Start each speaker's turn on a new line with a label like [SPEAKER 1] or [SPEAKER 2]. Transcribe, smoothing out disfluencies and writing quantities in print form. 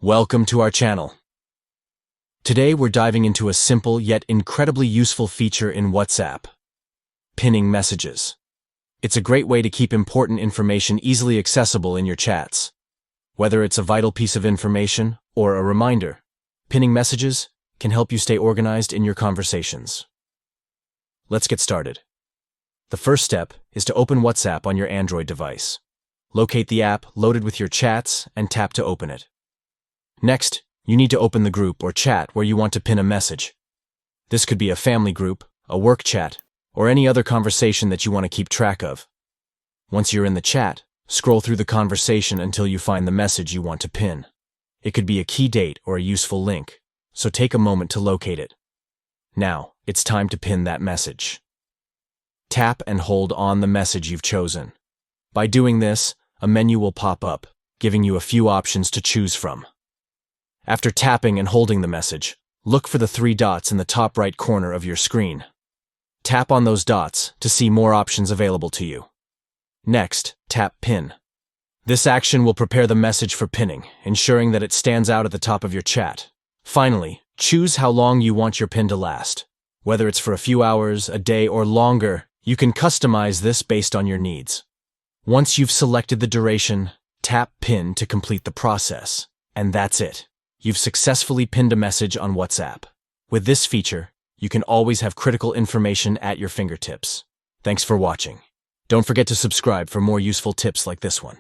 [SPEAKER 1] Welcome to our channel. Today we're diving into a simple yet incredibly useful feature in WhatsApp: pinning messages. It's a great way to keep important information easily accessible in your chats. Whether it's a vital piece of information or a reminder, pinning messages can help you stay organized in your conversations. Let's get started. The first step is to open WhatsApp on your Android device. Locate the app loaded with your chats and tap to open it. Next, you need to open the group or chat where you want to pin a message. This could be a family group, a work chat, or any other conversation that you want to keep track of. Once you're in the chat, scroll through the conversation until you find the message you want to pin. It could be a key date or a useful link, so take a moment to locate it. Now, it's time to pin that message. Tap and hold on the message you've chosen. By doing this, a menu will pop up, giving you a few options to choose from. After tapping and holding the message, look for the 3 dots in the top right corner of your screen. Tap on those dots to see more options available to you. Next, tap Pin. This action will prepare the message for pinning, ensuring that it stands out at the top of your chat. Finally, choose how long you want your pin to last. Whether it's for a few hours, a day, or longer, you can customize this based on your needs. Once you've selected the duration, tap Pin to complete the process. And that's it. You've successfully pinned a message on WhatsApp. With this feature, you can always have critical information at your fingertips. Thanks for watching. Don't forget to subscribe for more useful tips like this one.